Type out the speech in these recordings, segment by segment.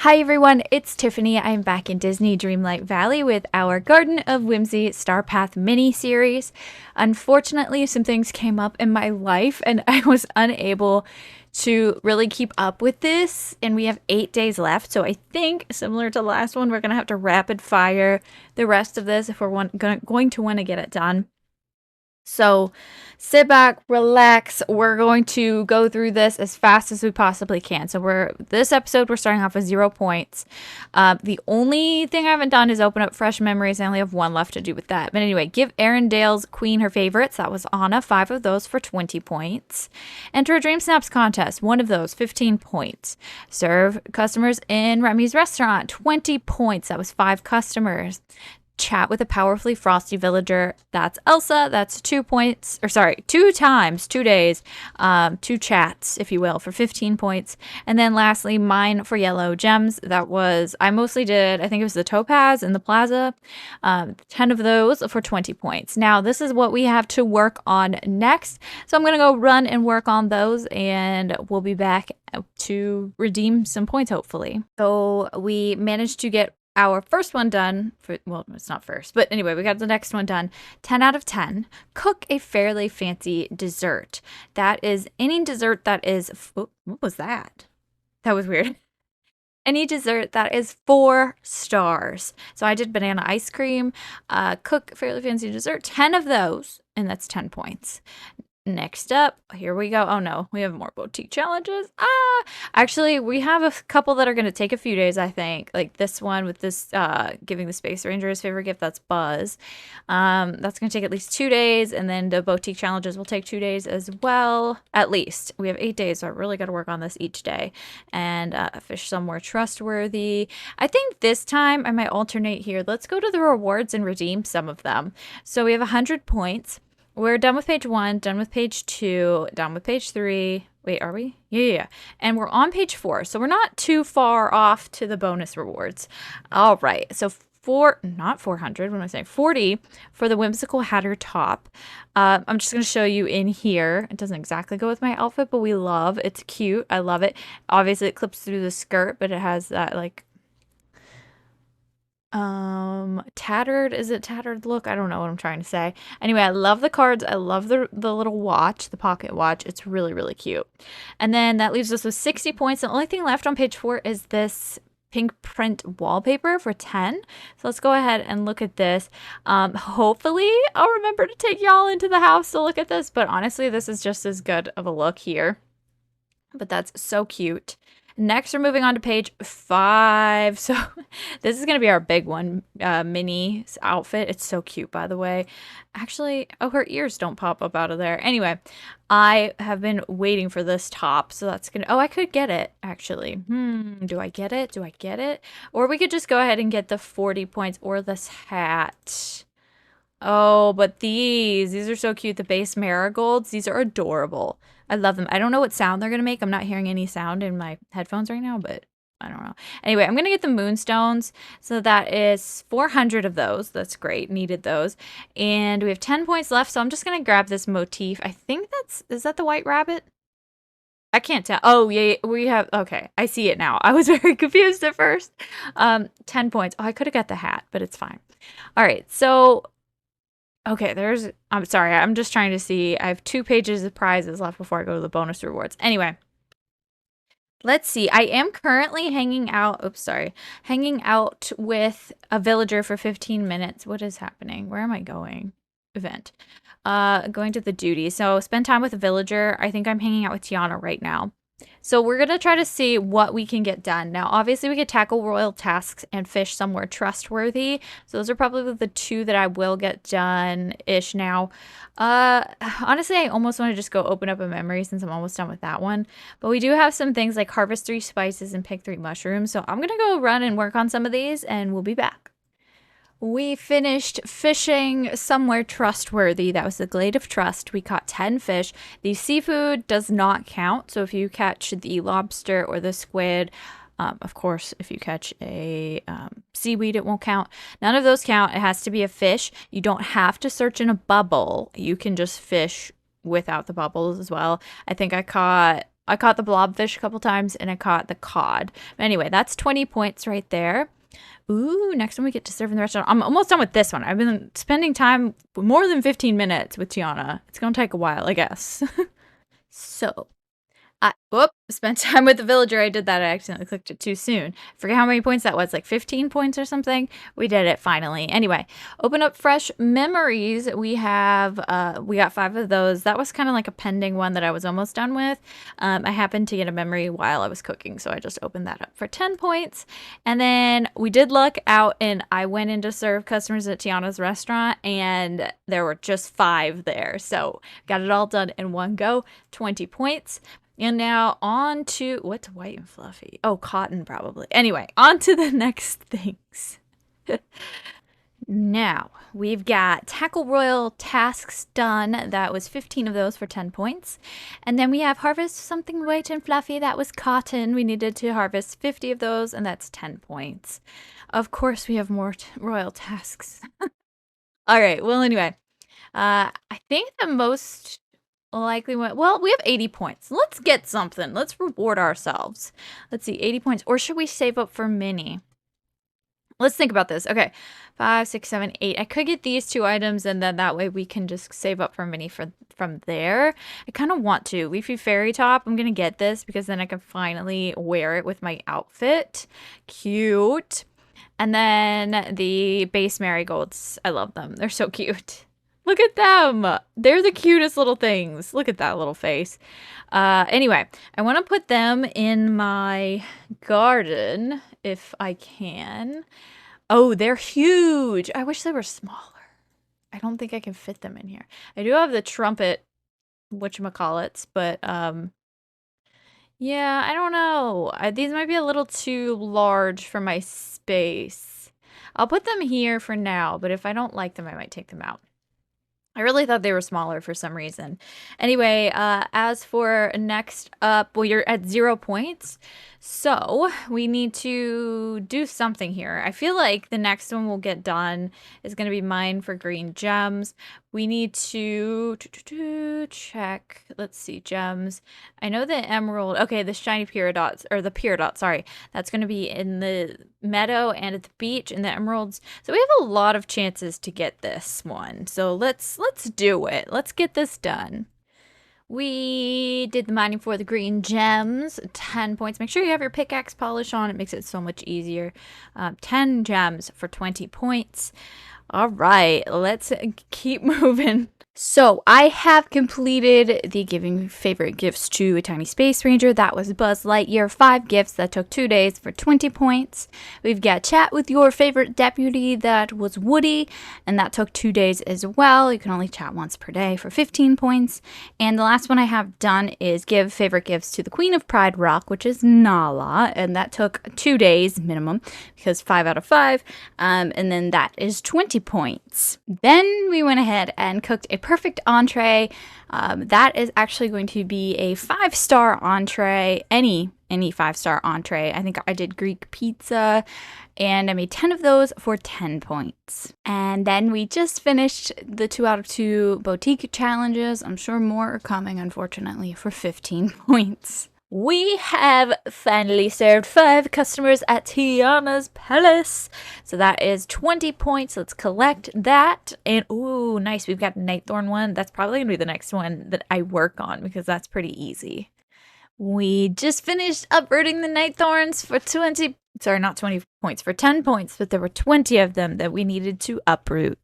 Hi everyone, it's Tiffany. I'm back in Disney Dreamlight Valley with our Garden of Whimsy Star Path mini series. Unfortunately, some things came up in my life and I was unable to really keep up with this, and we have 8 days left. So I think, similar to the last one, we're going to have to rapid fire the rest of this if we're going to want to get it done. So sit back, relax. We're going to go through this as fast as we possibly can. So this episode, we're starting off with 0 points. The only thing I haven't done is open up fresh memories. I only have 1 left to do with that. But anyway, give Arendale's queen her favorites. That was Anna, 5 of those for 20 points. Enter a Dream Snaps contest, 1 of those, 15 points. Serve customers in Remy's restaurant, 20 points. That was 5 customers. Chat with a powerfully frosty villager. That's Elsa. That's 2 points, or sorry, 2 times, 2 days, 2 chats, if you will, for 15 points. And then lastly, mine for yellow gems. That was, I mostly did, I think it was the topaz and the plaza, 10 of those for 20 points. Now, this is what we have to work on next. So I'm going to go run and work on those, and we'll be back to redeem some points, hopefully. So we managed to get our first one done well, it's not first, but anyway, we got the next one done. 10 out of 10. Cook a fairly fancy dessert. That is any dessert that is, what was that? That was weird. Any dessert that is 4 stars. So I did banana ice cream. Cook a fairly fancy dessert. 10 of those, and that's 10 points. Next up, here we go. Oh no, we have more boutique challenges. Actually, we have a couple that are going to take a few days, I think. Like this one with this, giving the Space Ranger his favorite gift, that's Buzz. That's going to take at least 2 days, and then the boutique challenges will take 2 days as well. At least. We have 8 days, so I really got to work on this each day. And fish somewhere trustworthy. I think this time I might alternate here. Let's go to the rewards and redeem some of them. So we have 100 points. We're done with page 1, done with page 2, done with page 3. Wait, are we? Yeah. And we're on page 4, so we're not too far off to the bonus rewards. All right, so not 400, what am I saying? 40 for the Whimsical Hatter top. I'm just going to show you in here. It doesn't exactly go with my outfit, but it's cute. I love it. Obviously, it clips through the skirt, but it has that, like, tattered look? I don't know what I'm trying to say. Anyway, I love the cards. I love the little watch, the pocket watch. It's really, really cute. And then that leaves us with 60 points. The only thing left on page 4 is this pink print wallpaper for 10. So let's go ahead and look at this. Hopefully I'll remember to take y'all into the house to look at this, but honestly, this is just as good of a look here. But that's so cute. Next, we're moving on to page 5. So this is going to be our big one, Minnie's outfit. It's so cute, by the way. Actually, oh, her ears don't pop up out of there. Anyway, I have been waiting for this top, so that's going to, oh, I could get it, actually. Do I get it? Do I get it? Or we could just go ahead and get the 40 points or this hat. Oh, but these are so cute. The base marigolds, these are adorable. I love them. I don't know what sound they're going to make. I'm not hearing any sound in my headphones right now, but I don't know. Anyway, I'm going to get the moonstones. So that is 400 of those. That's great. Needed those. And we have 10 points left, so I'm just going to grab this motif. I think is that the white rabbit? I can't tell. Oh, yeah, we have, okay. I see it now. I was very confused at first. 10 points. Oh, I could have got the hat, but it's fine. All right, so okay, I'm sorry, I'm just trying to see. I have 2 pages of prizes left before I go to the bonus rewards. Anyway, let's see. I am currently hanging out with a villager for 15 minutes. What is happening? Where am I going? Event. Going to the duty. So spend time with a villager. I think I'm hanging out with Tiana right now. So we're going to try to see what we can get done. Now, obviously, we could tackle royal tasks and fish somewhere trustworthy. So those are probably the 2 that I will get done-ish now. Honestly, I almost want to just go open up a memory since I'm almost done with that one. But we do have some things like harvest 3 spices and pick 3 mushrooms. So I'm going to go run and work on some of these, and we'll be back. We finished fishing somewhere trustworthy. That was the Glade of Trust. We caught 10 fish. The seafood does not count. So if you catch the lobster or the squid, of course, if you catch a seaweed, it won't count. None of those count. It has to be a fish. You don't have to search in a bubble. You can just fish without the bubbles as well. I think I caught I caught the blobfish a couple times, and I caught the cod. But anyway, that's 20 points right there. Ooh, next time we get to serve in the restaurant. I'm almost done with this one. I've been spending time more than 15 minutes with Tiana. It's going to take a while, I guess. So, spent time with the villager. I did that. I accidentally clicked it too soon. Forget how many points that was, like 15 points or something. We did it finally. Anyway, open up fresh memories. We got 5 of those. That was kind of like a pending one that I was almost done with. I happened to get a memory while I was cooking, so I just opened that up for 10 points. And then we did luck out, and I went in to serve customers at Tiana's restaurant, and there were just 5 there. So got it all done in one go, 20 points. And now on to, what's white and fluffy? Oh, cotton probably. Anyway, on to the next things. Now, we've got Tackle Royal tasks done. That was 15 of those for 10 points. And then we have Harvest Something White and Fluffy. That was cotton. We needed to harvest 50 of those, and that's 10 points. Of course, we have more royal tasks. All right, well, anyway. I think the most likely one, well, we have 80 points. Let's get something. Let's reward ourselves. Let's see, 80 points. Or should we save up for mini? Let's think about this. Okay, 5, 6, 7, 8. I could get these 2 items, and then that way we can just save up for mini from there. I kind of want to. Leafy Fairy Top. I'm going to get this because then I can finally wear it with my outfit. Cute. And then the base marigolds. I love them. They're so cute. Look at them. They're the cutest little things. Look at that little face. Anyway, I want to put them in my garden if I can. Oh, they're huge. I wish they were smaller. I don't think I can fit them in here. I do have the trumpet whatchamacallits, but yeah, I don't know. These might be a little too large for my space. I'll put them here for now, but if I don't like them, I might take them out. I really thought they were smaller for some reason. Anyway, as for next up, well, you're at 0 points. So we need to do something here. I feel like the next one we'll get done is going to be mine for green gems. We need to check. Let's see, gems. I know the emerald. Okay, the shiny peridots, or the peridot, sorry. That's going to be in the meadow and at the beach and the emeralds. So we have a lot of chances to get this one. So let's do it. Let's get this done. We did the mining for the green gems, 10 points. Make sure you have your pickaxe polish on. It makes it so much easier. 10 gems for 20 points. All right, let's keep moving. So I have completed the giving favorite gifts to a tiny space ranger. That was Buzz Lightyear. 5 gifts that took 2 days for 20 points. We've got chat with your favorite deputy. That was Woody, and that took 2 days as well. You can only chat once per day for 15 points. And the last one I have done is give favorite gifts to the Queen of Pride Rock, which is Nala, and that took 2 days minimum because 5 out of 5. And then that is 20 points. Then we went ahead and cooked a perfect entree. That is actually going to be a 5-star entree, any 5-star entree. I think I did Greek pizza, and I made 10 of those for 10 points. And then we just finished the 2 out of 2 boutique challenges. I'm sure more are coming, unfortunately, for 15 points. We have finally served 5 customers at Tiana's Palace. So that is 20 points. Let's collect that. And ooh, nice. We've got a Nightthorn one. That's probably going to be the next one that I work on because that's pretty easy. We just finished uprooting the Nightthorns for 20 points, for 10 points, but there were 20 of them that we needed to uproot.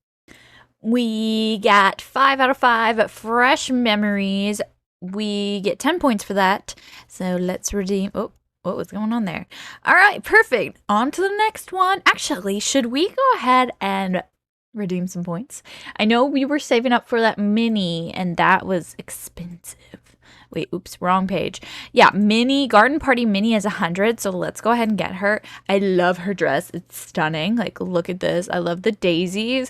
We got 5 out of 5 fresh memories. We get 10 points for that. So let's redeem. Oh, what was going on there? All right, perfect. On to the next one. Actually, should we go ahead and redeem some points? I know we were saving up for that mini, and that was expensive. Wait, oops, wrong page. Yeah, mini, Garden Party mini is 100, so let's go ahead and get her. I love her dress. It's stunning. Like, look at this. I love the daisies.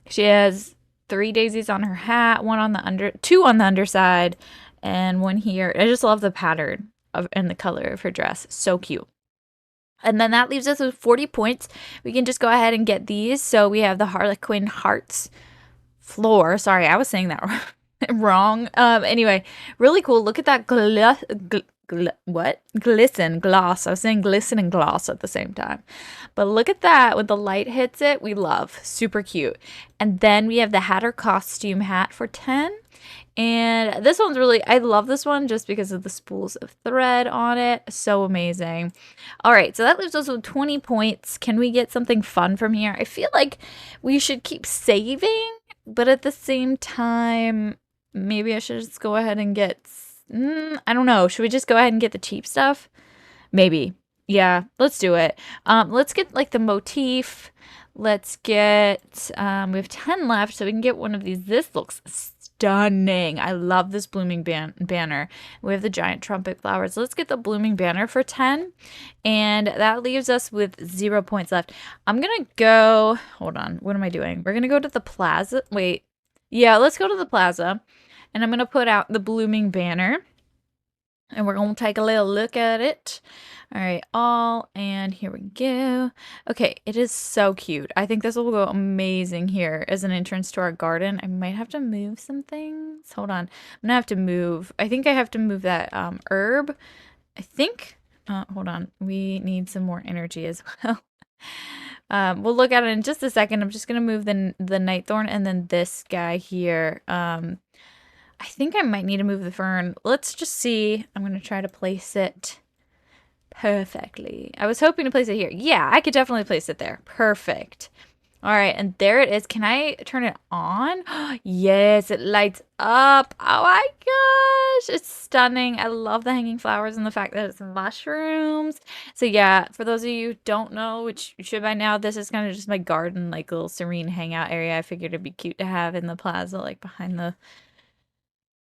She has 3 daisies on her hat, 2 on the underside, and 1 here. I just love the pattern and the color of her dress. So cute. And then that leaves us with 40 points. We can just go ahead and get these. So we have the Harlequin Hearts floor. Sorry, I was saying that wrong. Anyway, really cool. Look at that Glisten gloss. I was saying glisten and gloss at the same time. But look at that. When the light hits it, we love. Super cute. And then we have the Hatter costume hat for 10. And this one's really, I love this one just because of the spools of thread on it. So amazing. All right, so that leaves us with 20 points. Can we get something fun from here? I feel like we should keep saving, but at the same time, maybe I should just go ahead and get, I don't know. Should we just go ahead and get the cheap stuff? Maybe. Yeah, let's do it. Let's get like the motif. Let's get, we have 10 left, so we can get one of these. This looks stunning. I love this blooming banner. We have the giant trumpet flowers. Let's get the blooming banner for 10. And that leaves us with 0 points left. I'm going to go, hold on. What am I doing? We're going to go to the plaza. Wait. Yeah, let's go to the plaza. And I'm going to put out the blooming banner. And we're going to take a little look at it. All right, and here we go. Okay, it is so cute. I think this will go amazing here as an entrance to our garden. I might have to move some things. Hold on. I'm gonna have to move. I think I have to move that herb. I think. Hold on. We need some more energy as well. We'll look at it in just a second. I'm just gonna move the nightthorn and then this guy here. I think I might need to move the fern. Let's just see. I'm gonna try to place it perfectly. I was hoping to place it here. Yeah, I could definitely place it there. Perfect. All right, and there it is. Can I turn it on? Yes, it lights up. Oh my gosh, it's stunning. I love the hanging flowers and the fact that it's mushrooms. So yeah, for those of you who don't know, which you should by now, this is kind of just my garden, like little serene hangout area. I figured it'd be cute to have in the plaza, like behind the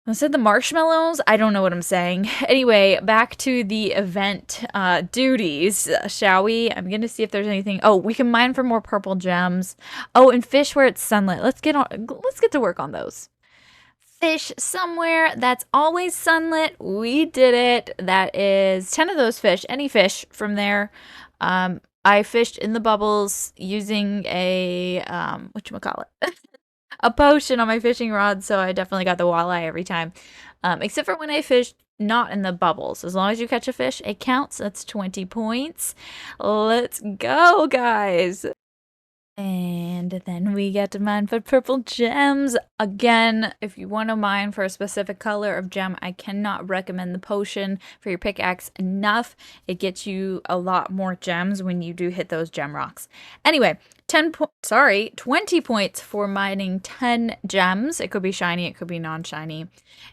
I said the marshmallows? I don't know what I'm saying. Anyway, back to the event duties, shall we? I'm going to see if there's anything. Oh, we can mine for more purple gems. Oh, and fish where it's sunlit. Let's get to work on those. Fish somewhere that's always sunlit. We did it. That is 10 of those fish. Any fish from there. I fished in the bubbles using a whatchamacallit? A potion on my fishing rod, so I definitely got the walleye every time. Except for when I fished not in the bubbles. As long as you catch a fish, it counts. That's 20 points. Let's go, guys. And then we get to mine for purple gems. Again, if you want to mine for a specific color of gem, I cannot recommend the potion for your pickaxe enough. It gets you a lot more gems when you do hit those gem rocks. Anyway, 20 points for mining 10 gems. It could be shiny, it could be non-shiny.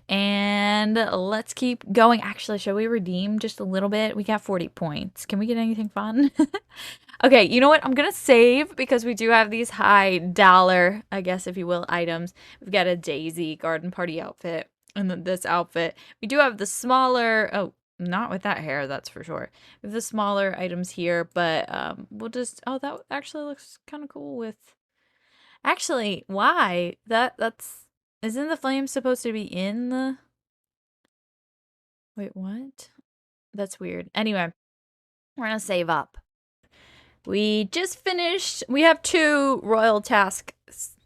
And let's keep going. Actually, shall we redeem just a little bit? We got 40 points. Can we get anything fun? Okay, you know what? I'm going to save because we do have these high dollar, I guess, if you will, items. We've got a Daisy garden party outfit and then this outfit. We do have the smaller, oh, not with that hair, that's for sure. We have the smaller items here, but we'll just, oh, that actually looks kind of cool with, actually, why? Isn't the flame supposed to be in the, wait, what? That's weird. Anyway, we're going to save up. We just finished, we have 2 royal task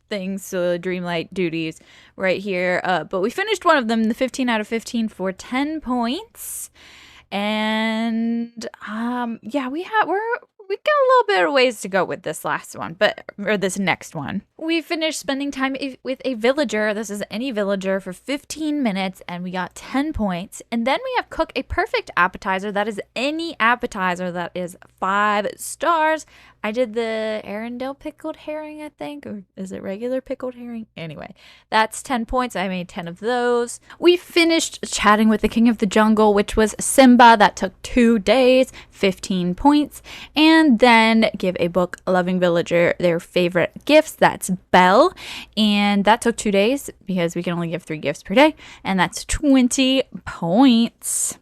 things, so Dreamlight duties right here, but we finished one of them, the 15 out of 15 for 10 points, and yeah, we got a little bit of ways to go with this last one, or this next one. We finished spending time with a villager. This is any villager for 15 minutes, and we got 10 points. And then we have cook a perfect appetizer. That is any appetizer that is 5 stars. I did the Arendelle pickled herring, I think, or is it regular pickled herring? Anyway, that's 10 points. I made 10 of those. We finished chatting with the king of the jungle, which was Simba. That took 2 days, 15 points. And then give a book loving villager their favorite gifts. That's Belle. And that took 2 days because we can only give 3 gifts per day. And that's 20 points.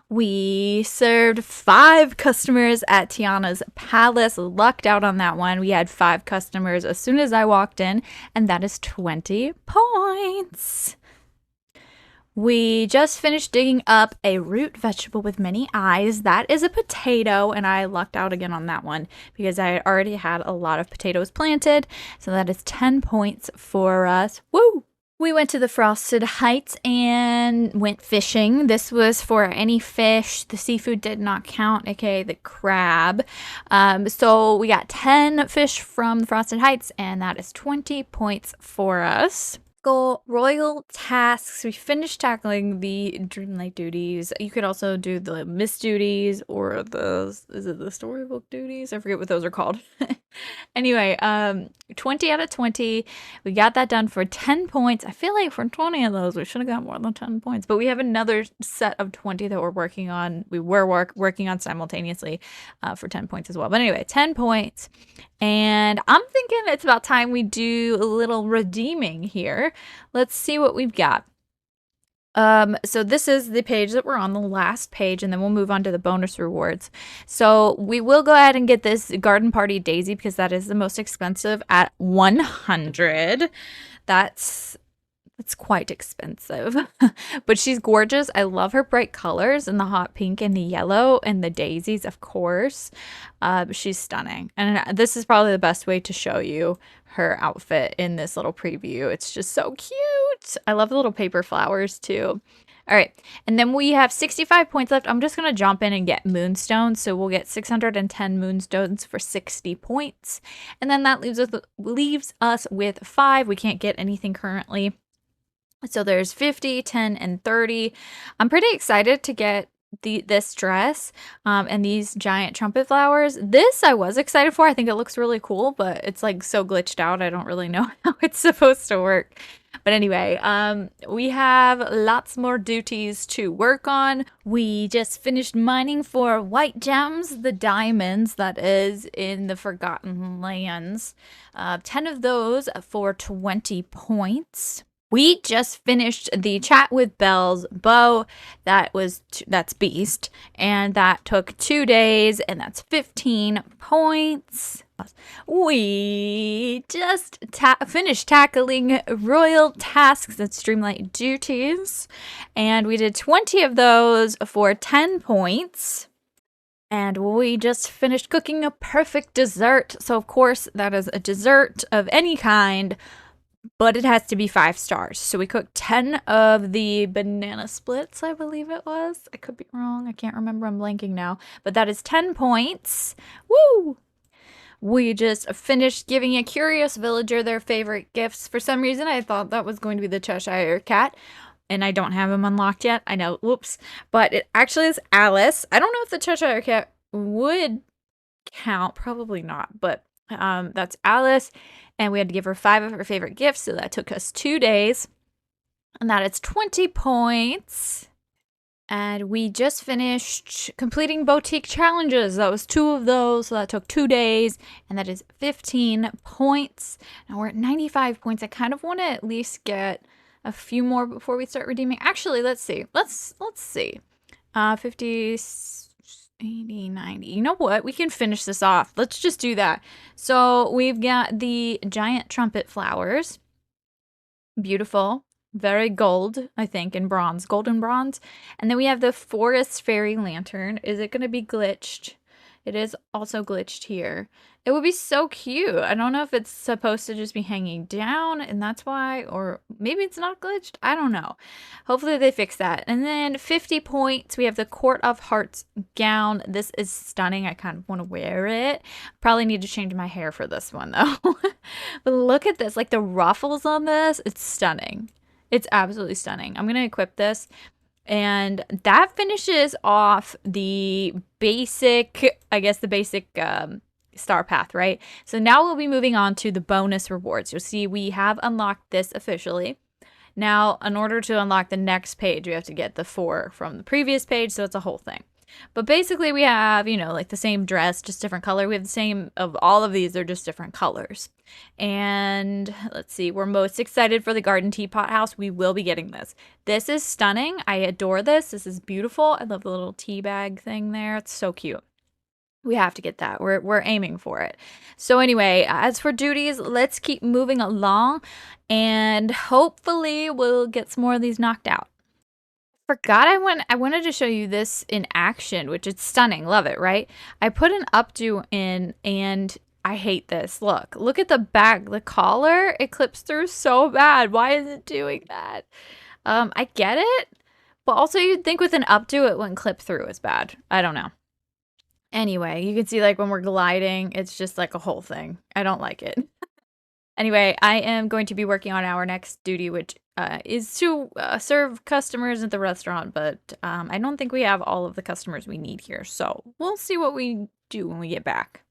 We served 5 customers at Tiana's Palace. Lucked out on that one. We had 5 customers as soon as I walked in, and that is 20 points. We just finished digging up a root vegetable with many eyes. That is a potato, and I lucked out again on that one because I already had a lot of potatoes planted. So that is 10 points for us. Woo! We went to the Frosted Heights and went fishing. This was for any fish. The seafood did not count, aka the crab. So we got 10 fish from the Frosted Heights, and that is 20 points for us. Goal royal tasks. We finished tackling the Dreamlight duties. You could also do the Miss duties or is it the storybook duties? I forget what those are called. Anyway, 20 out of 20. We got that done for 10 points. I feel like for 20 of those, we should have got more than 10 points. But we have another set of 20 that we're working on. We were working on simultaneously for 10 points as well. But anyway, 10 points. And I'm thinking it's about time we do a little redeeming here. Let's see what we've got. So this is the page that we're on, the last page, and then we'll move on to the bonus rewards. So we will go ahead and get this Garden Party Daisy because that is the most expensive at 100. That's quite expensive, but she's gorgeous. I love her bright colors and the hot pink and the yellow and the daisies, of course. She's stunning. And this is probably the best way to show you her outfit in this little preview. It's just so cute. I love the little paper flowers too. All right, and then we have 65 points left. I'm just going to jump in and get moonstones. So we'll get 610 moonstones for 60 points. And then that leaves us with 5. We can't get anything currently. So there's 50, 10, and 30. I'm pretty excited to get this dress and these giant trumpet flowers. This I was excited for. I think it looks really cool, but it's like so glitched out. I don't really know how it's supposed to work. But anyway, we have lots more duties to work on. We just finished mining for white gems, the diamonds that is in the Forgotten Lands. 10 of those for 20 points. We just finished the Chat with Belle's bow. That's Beast, and that took 2 days, and that's 15 points. We just finished tackling royal tasks and Dreamlight duties, and we did 20 of those for 10 points. And we just finished cooking a perfect dessert. So of course that is a dessert of any kind, but it has to be 5 stars. So we cooked 10 of the banana splits, I believe it was. I could be wrong. I can't remember. I'm blanking now. But that is 10 points. Woo! We just finished giving a curious villager their favorite gifts. For some reason, I thought that was going to be the Cheshire Cat. And I don't have him unlocked yet. I know. Whoops. But it actually is Alice. I don't know if the Cheshire Cat would count. Probably not. But that's Alice. And we had to give her 5 of her favorite gifts, so that took us 2 days. And that is 20 points. And we just finished completing boutique challenges. That was 2 of those, so that took 2 days. And that is 15 points. Now we're at 95 points. I kind of want to at least get a few more before we start redeeming. Actually, let's see. Let's see. 50... 80, 90. You know what? We can finish this off. Let's just do that. So we've got the giant trumpet flowers. Beautiful. Very gold, I think, in bronze. Golden bronze. And then we have the forest fairy lantern. Is it going to be glitched? It is also glitched here. It would be so cute. I don't know if it's supposed to just be hanging down and that's why, or maybe it's not glitched. I don't know. Hopefully they fix that. And then 50 points. We have the Court of Hearts gown. This is stunning. I kind of want to wear it. Probably need to change my hair for this one though. But look at this, like the ruffles on this. It's stunning. It's absolutely stunning. I'm going to equip this. And that finishes off the basic, I guess the basic star path, right? So now we'll be moving on to the bonus rewards. You'll see we have unlocked this officially. Now, in order to unlock the next page, we have to get the 4 from the previous page, so it's a whole thing. But basically we have, you know, like the same dress, just different color. We have the same of all of these, they're just different colors. And let's see, we're most excited for the Garden Teapot House. We will be getting this. This is stunning. I adore this. This is beautiful. I love the little tea bag thing there. It's so cute. We have to get that. We're aiming for it. So anyway, as for duties, let's keep moving along and hopefully we'll get some more of these knocked out. Forgot I wanted to show you this in action, which is stunning. Love it, right? I put an updo in and I hate this. Look at the back, the collar. It clips through so bad. Why is it doing that? I get it, but also you'd think with an updo it wouldn't clip through as bad. I don't know. Anyway, you can see like when we're gliding, it's just like a whole thing. I don't like it. Anyway, I am going to be working on our next duty, which is to serve customers at the restaurant, but I don't think we have all of the customers we need here, so we'll see what we do when we get back.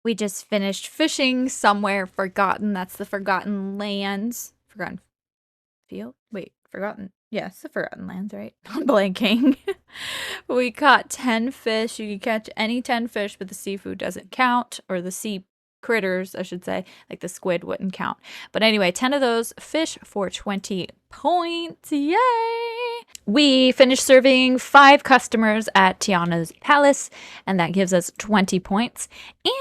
We just finished fishing somewhere forgotten. That's the Forgotten Lands. Forgotten Field? Wait, Forgotten. Yes, the Forgotten Lands, right? I'm blanking. We caught 10 fish. You can catch any 10 fish, but the seafood doesn't count, or the sea critters, I should say, like the squid wouldn't count. But anyway, 10 of those fish for 20 points. Yay! We finished serving 5 customers at Tiana's Palace, and that gives us 20 points.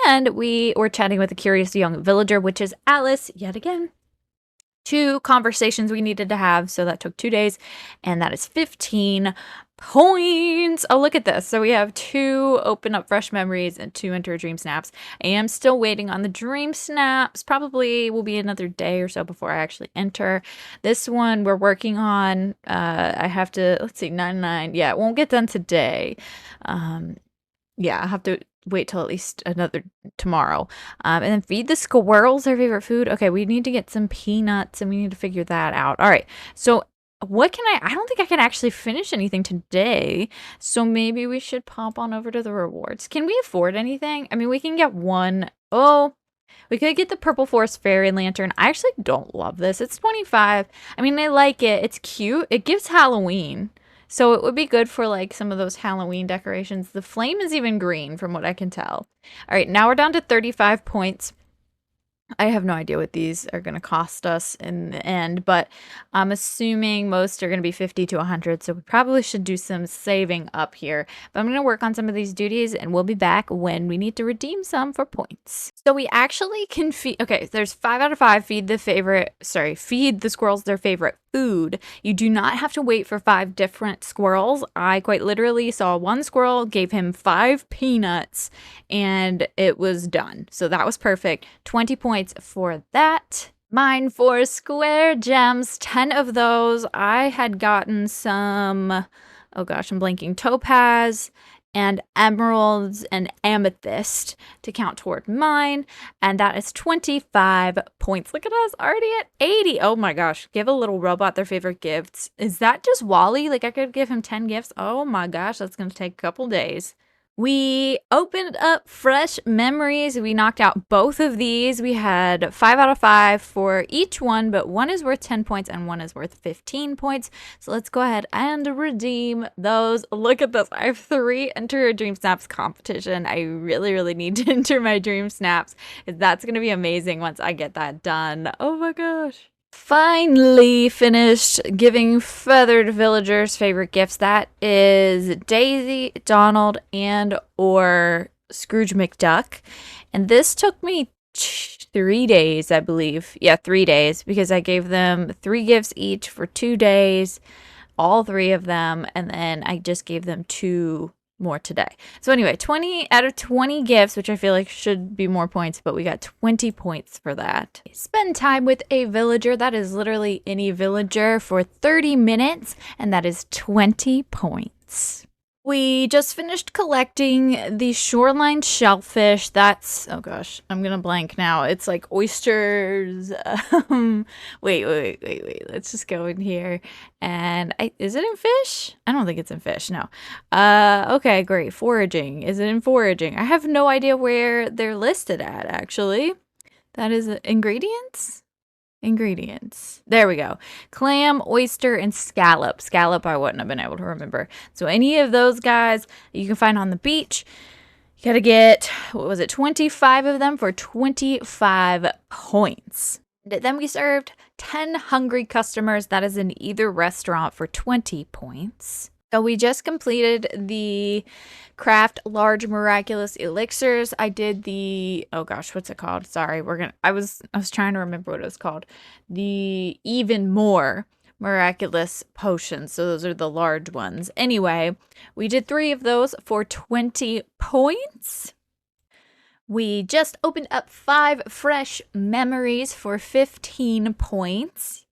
And we were chatting with a curious young villager, which is Alice, yet again. 2 conversations we needed to have, so that took 2 days, and that is 15 points. Oh, look at this. So we have 2 open up fresh memories and 2 enter dream snaps. I am still waiting on the dream snaps. Probably will be another day or so before I actually enter. This one we're working on. I have to, let's see, 99. Yeah, it won't get done today. Yeah, I have to wait till at least another tomorrow. And then feed the squirrels their favorite food. Okay, we need to get some peanuts and we need to figure that out. All right, so what can I don't think I can actually finish anything today, so maybe we should pop on over to the rewards. Can we afford anything? I mean, we can get one. Oh, we could get the Purple Forest Fairy Lantern. I actually don't love this. It's 25. I mean, I like it. It's cute. It gives Halloween. So it would be good for like some of those Halloween decorations. The flame is even green from what I can tell. All right, now we're down to 35 points. I have no idea what these are going to cost us in the end, but I'm assuming most are going to be 50 to 100, so we probably should do some saving up here. But I'm going to work on some of these duties, and we'll be back when we need to redeem some for points. So we actually can feed, okay, there's 5 out of 5, feed the squirrels their favorite food. You do not have to wait for 5 different squirrels. I quite literally saw one squirrel, gave him 5 peanuts, and it was done. So that was perfect. 20 points for that. Mine for square gems, 10 of those. I had gotten some, oh gosh, I'm blanking, topaz and emeralds and amethyst to count toward mine, and that is 25 points. Look at us, already at 80. Oh my gosh, give a little robot their favorite gifts. Is that just Wally? Like I could give him 10 gifts? Oh my gosh, that's gonna take a couple days. We opened up fresh memories. We knocked out both of these. We had 5 out of 5 for each one, but one is worth 10 points and one is worth 15 points. So let's go ahead and redeem those. Look at this. I have 3 enter a Dream Snaps competition. I really, really need to enter my Dream Snaps. That's going to be amazing once I get that done. Oh my gosh. Finally finished giving feathered villagers favorite gifts. That is Daisy, Donald, and or Scrooge McDuck. And this took me 3 days, I believe. Yeah, 3 days, because I gave them 3 gifts each for 2 days, all 3 of them, and then I just gave them 2 more today. So anyway, 20 out of 20 gifts, which I feel like should be more points, but we got 20 points for that. Spend time with a villager. That is literally any villager for 30 minutes, and that is 20 points. We just finished collecting the shoreline shellfish. That's, oh gosh, I'm gonna blank now. It's like oysters. Wait. Let's just go in here. And is it in fish? I don't think it's in fish, no. Okay, great. Foraging. Is it in foraging? I have no idea where they're listed at, actually. That is ingredients? Ingredients. There we go. Clam, oyster, and scallop. Scallop I wouldn't have been able to remember. So any of those guys you can find on the beach. You gotta get, what was it, 25 of them for 25 points. Then we served 10 hungry customers. That is in either restaurant for 20 points. So we just completed the craft large miraculous elixirs. I did the, oh gosh, what's it called? Sorry, I was trying to remember what it was called. The even more miraculous potions. So those are the large ones. Anyway, we did 3 of those for 20 points. We just opened up 5 fresh memories for 15 points.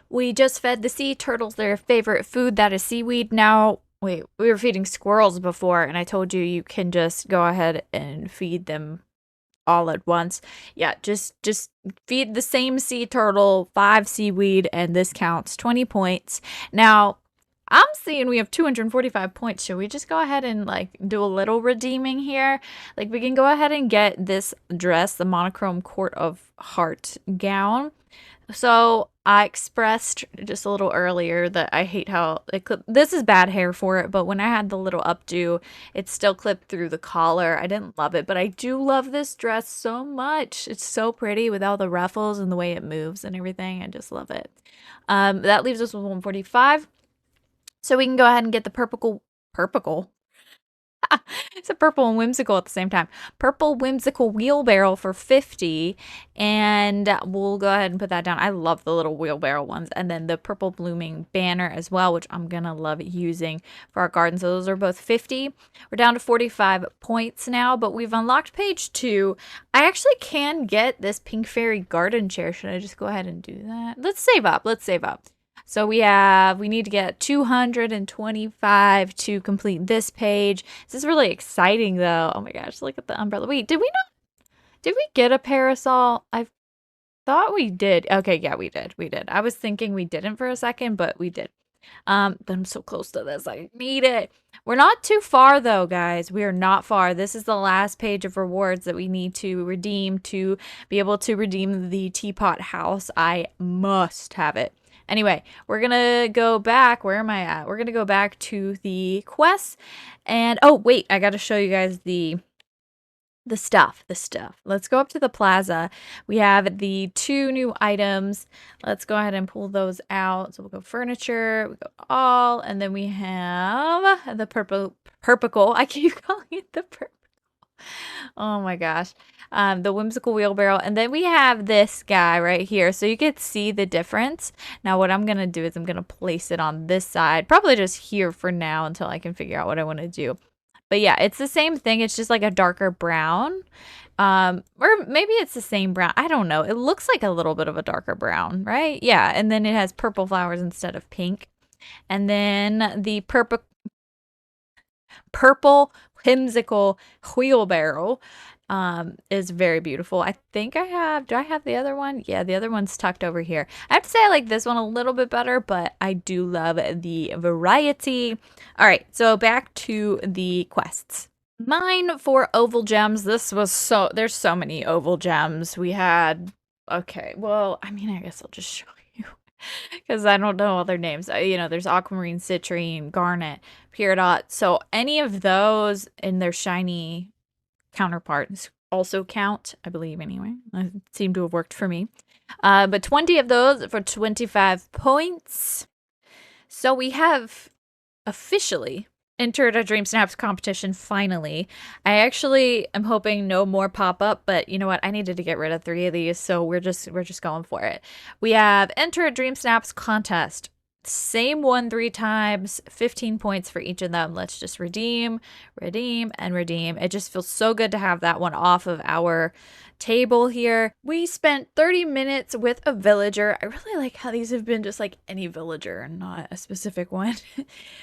We just fed the sea turtles their favorite food, that is seaweed. Now, wait, we were feeding squirrels before, and I told you you can just go ahead and feed them all at once. Yeah, just feed the same sea turtle 5 seaweed, and this counts 20 points. Now, I'm seeing we have 245 points. Should we just go ahead and like do a little redeeming here? Like we can go ahead and get this dress, the monochrome Court of Heart gown. So I expressed just a little earlier that I hate how it this is bad hair for it, but when I had the little updo, it still clipped through the collar. I didn't love it, but I do love this dress so much. It's so pretty with all the ruffles and the way it moves and everything. I just love it. That leaves us with 145. So we can go ahead and get the purple. It's a purple and whimsical at the same time. Purple whimsical wheelbarrow for 50, and we'll go ahead and put that down. I love the little wheelbarrow ones, and then the purple blooming banner as well, which I'm gonna love using for our garden. So those are both 50. We're down to 45 points now, but we've unlocked page 2. I actually can get this pink fairy garden chair. Should I just go ahead and do that? Let's save up. So we need to get 225 to complete this page. This is really exciting though. Oh my gosh, look at the umbrella. Wait, did we get a parasol? I thought we did. Okay, yeah, we did. I was thinking we didn't for a second, but we did. I'm so close to this. I need it. We're not too far though, guys. We are not far. This is the last page of rewards that we need to redeem to be able to redeem the teapot house. I must have it. Anyway, we're gonna go back. Where am I at? We're gonna go back to the quests. And oh wait, I gotta show you guys the stuff. Let's go up to the plaza. We have the 2 new items. Let's go ahead and pull those out. So we'll go furniture, we go all, and then we have the purple. I keep calling it the purple. Oh my gosh. The whimsical wheelbarrow. And then we have this guy right here. So you can see the difference. Now what I'm going to do is I'm going to place it on this side. Probably just here for now until I can figure out what I want to do. But yeah, it's the same thing. It's just like a darker brown. Or maybe it's the same brown. I don't know. It looks like a little bit of a darker brown, right? Yeah. And then it has purple flowers instead of pink. And then the purple whimsical wheelbarrow is very beautiful. I think do I have the other one? Yeah, the other one's tucked over here. I have to say I like this one a little bit better, but I do love the variety. All right, so back to the quests. Mine for oval gems. There's so many oval gems. We had, okay, well, I mean, I guess I'll just show you because I don't know all their names. There's aquamarine, citrine, garnet, peridot. So any of those in their shiny counterparts also count, I believe, anyway. It seemed to have worked for me. But 20 of those for 25 points. So we have officially entered a Dream Snaps competition finally. I actually am hoping no more pop up, but you know what? I needed to get rid of 3 of these, so we're just going for it. We have entered Dream Snaps contest. Same one 3 times, 15 points for each of them. Let's just redeem, and redeem. It just feels so good to have that one off of our table here. We spent 30 minutes with a villager. I really like how these have been just like any villager and not a specific one.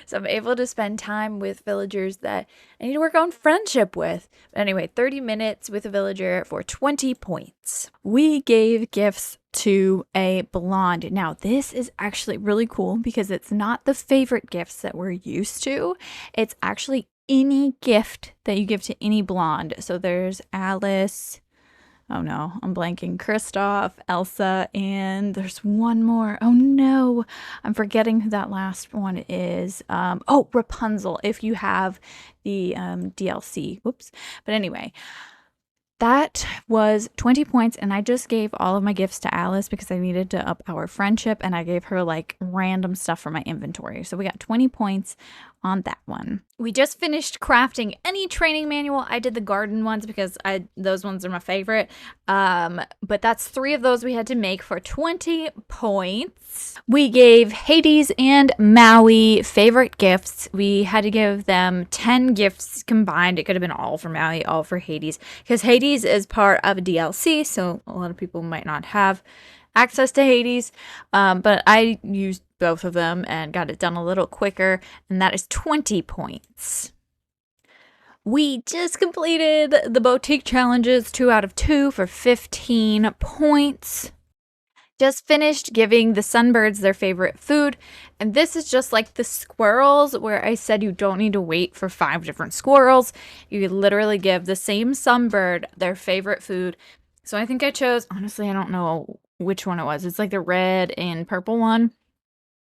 So I'm able to spend time with villagers that I need to work on friendship with. But anyway, 30 minutes with a villager for 20 points. We gave gifts to a blonde. Now, this is actually really cool because it's not the favorite gifts that we're used to. It's actually any gift that you give to any blonde. So there's Alice. Oh no, I'm blanking. Kristoff, Elsa, and there's one more. Oh no, I'm forgetting who that last one is. Oh, Rapunzel, if you have the DLC. Whoops. But anyway, that was 20 points, and I just gave all of my gifts to Alice because I needed to up our friendship, and I gave her like random stuff from my inventory. So we got 20 points on that one. We just finished crafting any training manual. I did the garden ones because those ones are my favorite. But that's 3 of those we had to make for 20 points. We gave Hades and Maui favorite gifts. We had to give them 10 gifts combined. It could have been all for Maui, all for Hades, because Hades is part of a DLC, so a lot of people might not have access to Hades, but I used both of them and got it done a little quicker, and that is 20 points. We just completed the boutique challenges, 2 out of 2 for 15 points. Just finished giving the sunbirds their favorite food, and this is just like the squirrels where I said you don't need to wait for 5 different squirrels. You literally give the same sunbird their favorite food. So I think I chose, honestly, I don't know which one it was. It's like the red and purple one,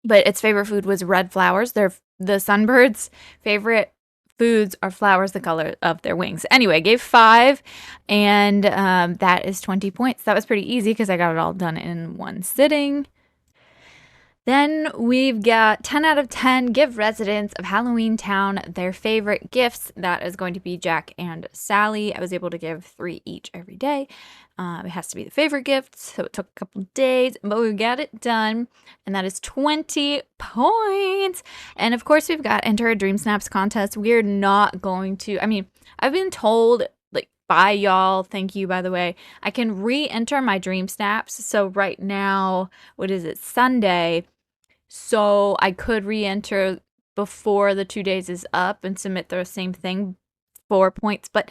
but its favorite food was red flowers. The sunbirds' favorite foods are flowers the color of their wings. Anyway, gave 5, and that is 20 points. That was pretty easy because I got it all done in one sitting. Then we've got 10 out of 10, give residents of Halloween Town their favorite gifts. That is going to be Jack and Sally. I was able to give 3 each every day. It has to be the favorite gift, so it took a couple days, but we got it done, and that is 20 points. And of course, we've got enter a Dream Snaps contest. We're not going to, I've been told, like, by y'all, thank you, by the way, I can re-enter my Dream Snaps. So right now, what is it, Sunday, so I could re-enter before the 2 days is up and submit the same thing, 4 points, but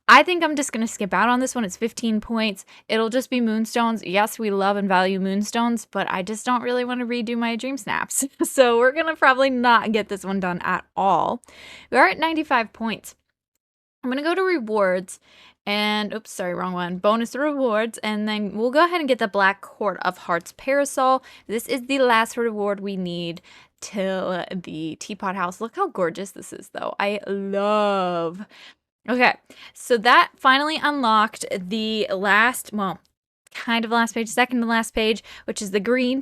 I think I'm just going to skip out on this one. It's 15 points. It'll just be moonstones. Yes, we love and value moonstones, but I just don't really want to redo my Dream Snaps. So we're going to probably not get this one done at all. We are at 95 points. I'm going to go to rewards and, oops, sorry, wrong one. Bonus rewards, and then we'll go ahead and get the Black Court of Hearts parasol. This is the last reward we need till the teapot house. Look how gorgeous this is, though. I love. Okay, so that finally unlocked the last, well, kind of last page, second to last page, which is the green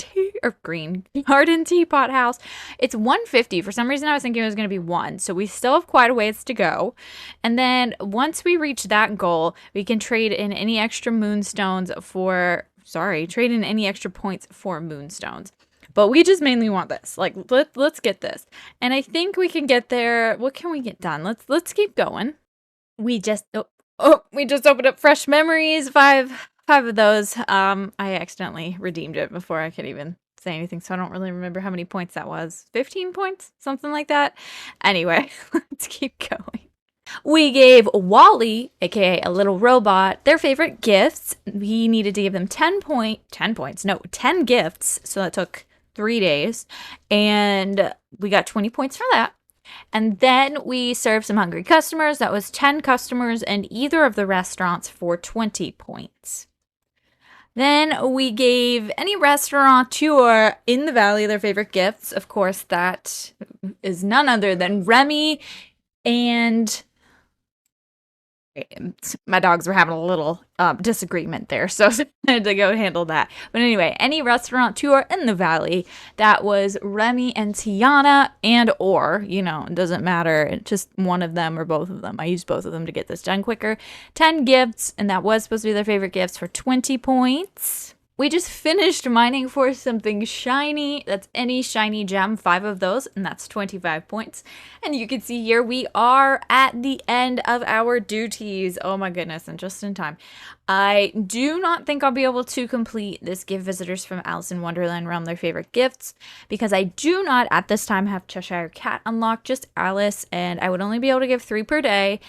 garden teapot house. It's 150. For some reason, I was thinking it was going to be 1. So we still have quite a ways to go. And then once we reach that goal, we can trade in any extra moonstones for, trade in any extra points for moonstones. But we just mainly want this. Like, let's get this. And I think we can get there. What can we get done? Let's keep going. We just opened up fresh memories. 5 of those. I accidentally redeemed it before I could even say anything, so I don't really remember how many points that was. 15 points? Something like that. Anyway, let's keep going. We gave Wally, aka a little robot, their favorite gifts. We needed to give them 10 gifts, so that took 3 days, and we got 20 points for that. And then we served some hungry customers. That was 10 customers in either of the restaurants for 20 points. Then we gave any restaurateur in the valley their favorite gifts. Of course, that is none other than Remy and my dogs were having a little disagreement there, so I had to go handle that. But anyway, any restaurateur in the valley, that was Remy and Tiana, and it doesn't matter, just one of them or both of them. I used both of them to get this done quicker. 10 gifts, and that was supposed to be their favorite gifts for 20 points. We just finished mining for something shiny. That's any shiny gem, 5 of those, and that's 25 points. And you can see here we are at the end of our duties. Oh my goodness, and just in time. I do not think I'll be able to complete this give visitors from Alice in Wonderland realm their favorite gifts, because I do not at this time have Cheshire Cat unlocked, just Alice, and I would only be able to give 3 per day.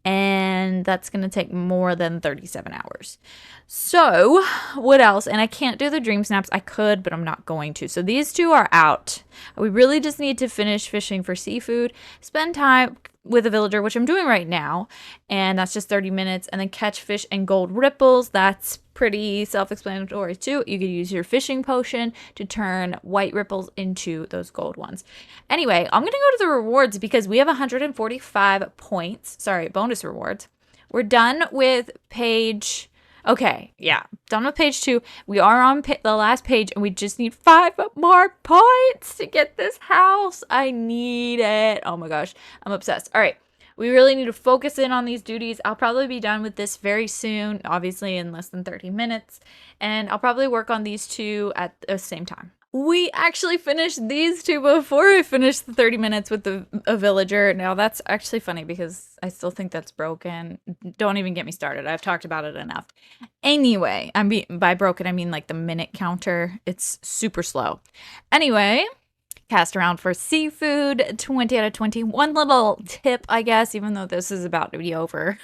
And that's going to take more than 37 hours. So, what else? And I can't do the Dream Snaps. I could, but I'm not going to. So, these 2 are out. We really just need to finish fishing for seafood, spend time with a villager, which I'm doing right now, and that's just 30 minutes, and then catch fish and gold ripples. That's pretty self-explanatory too. You could use your fishing potion to turn white ripples into those gold ones. Anyway, I'm gonna go to the rewards because we have 145 points. Sorry, bonus rewards. We're done with page Okay, yeah. Done with page 2. We are on the last page, and we just need 5 more points to get this house. I need it. Oh my gosh. I'm obsessed. All right. We really need to focus in on these duties. I'll probably be done with this very soon, obviously in less than 30 minutes. And I'll probably work on these two at the same time. We actually finished these two before I finished the 30 minutes with a villager. Now, that's actually funny because I still think that's broken. Don't even get me started. I've talked about it enough. Anyway, by broken, I mean like the minute counter. It's super slow. Anyway, cast around for seafood, 20 out of 20. One little tip, I guess, even though this is about to be over.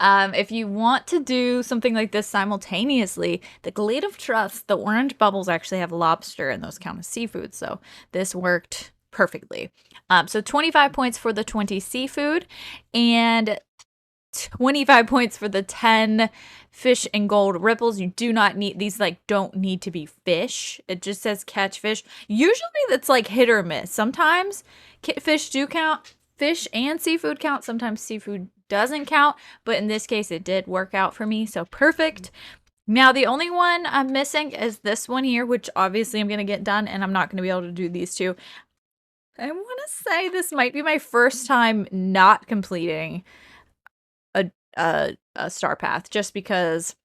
If you want to do something like this simultaneously, the Glade of Trust, the orange bubbles actually have lobster and those count as seafood. So this worked perfectly. So 25 points for the 20 seafood and 25 points for the 10 fish and gold ripples. You do not need these, like, don't need to be fish. It just says catch fish. Usually that's like hit or miss. Sometimes fish do count, fish and seafood count. Sometimes seafood doesn't count, but in this case it did work out for me, so perfect. Now the only one I'm missing is this one here, which obviously I'm gonna get done, and I'm not gonna be able to do these two. I want to say this might be my first time not completing a star path, just because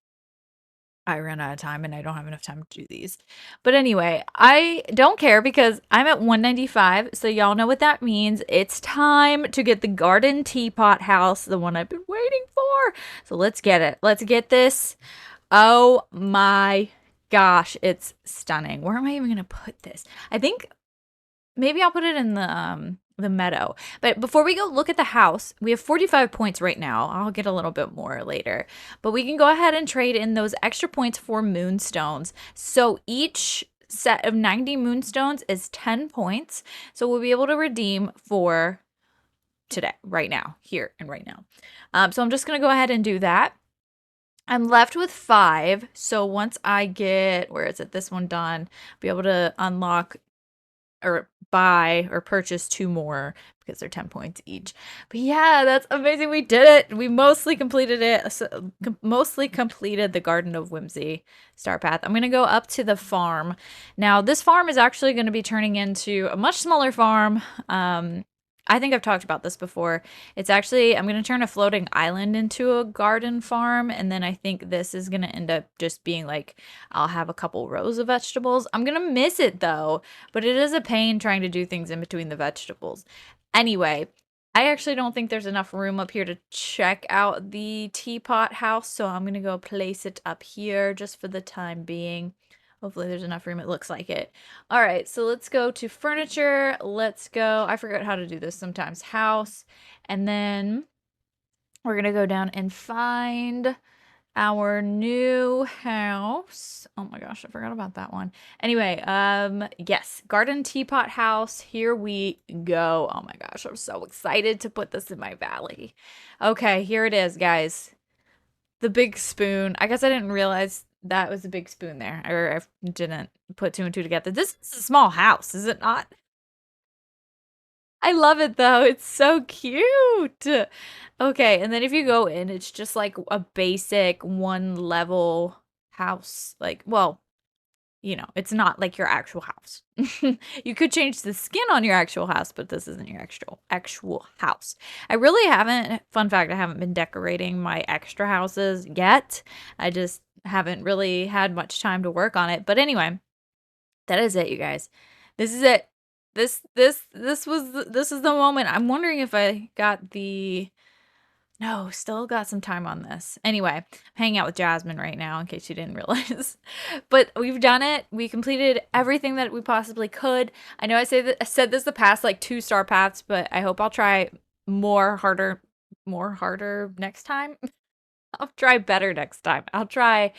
I ran out of time and I don't have enough time to do these. But anyway, I don't care because I'm at 195, so y'all know what that means. It's time to get the garden teapot house, the one I've been waiting for. So let's get it. Let's get this. Oh my gosh, it's stunning. Where am I even gonna put this? I think maybe I'll put it in the meadow. But before we go look at the house, we have 45 points right now. I'll get a little bit more later. But we can go ahead and trade in those extra points for moonstones. So each set of 90 moonstones is 10 points. So we'll be able to redeem for today, right now, here and right now. So I'm just going to go ahead and do that. I'm left with 5. So once I get, where is it, this one done, I'll be able to unlock or buy or purchase 2 more because they're 10 points each. But yeah, that's amazing. We did it. We mostly completed it. So, mostly completed the Garden of Whimsy star path. I'm going to go up to the farm. Now, this farm is actually going to be turning into a much smaller farm. I think I've talked about this before. It's actually, I'm going to turn a floating island into a garden farm. And then I think this is going to end up just being like, I'll have a couple rows of vegetables. I'm going to miss it though, but it is a pain trying to do things in between the vegetables. Anyway, I actually don't think there's enough room up here to check out the teapot house. So I'm going to go place it up here just for the time being. Hopefully there's enough room. It looks like it. All right, so let's go to furniture. Let's go. I forget how to do this sometimes. House. And then we're going to go down and find our new house. Oh my gosh, I forgot about that one. Anyway, yes, garden teapot house. Here we go. Oh my gosh, I'm so excited to put this in my valley. Okay, here it is, guys. The big spoon. I guess I didn't realize that was a big spoon there, or I didn't put 2 and 2 together. This is a small house, is it not? I love it though. It's so cute. Okay, and then if you go in, it's just like a basic 1 level house. Like, well, you know, it's not like your actual house. You could change the skin on your actual house, but this isn't your actual house. I really haven't, fun fact, I haven't been decorating my extra houses yet. I just haven't really had much time to work on it. But anyway, that is it, you guys. This is it. This is the moment. I'm wondering if I got the no, still got some time on this. Anyway, I'm hanging out with Jasmine right now, in case you didn't realize. But we've done it. We completed everything that we possibly could. I know I said this the past like 2 star paths, but I hope I'll try more harder next time. I'll try better next time. I'll try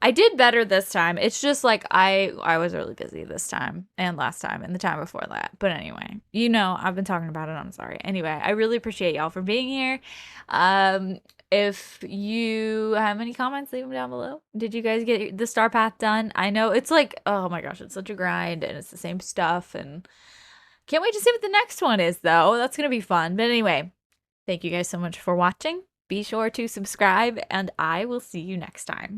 I did better this time. It's just like I was really busy this time and last time and the time before that. But anyway, you know, I've been talking about it. I'm sorry. Anyway, I really appreciate y'all for being here. If you have any comments, leave them down below. Did you guys get the star path done? I know it's like, oh my gosh, it's such a grind and it's the same stuff and can't wait to see what the next one is though. That's going to be fun. But anyway, thank you guys so much for watching. be sure to subscribe, and I will see you next time.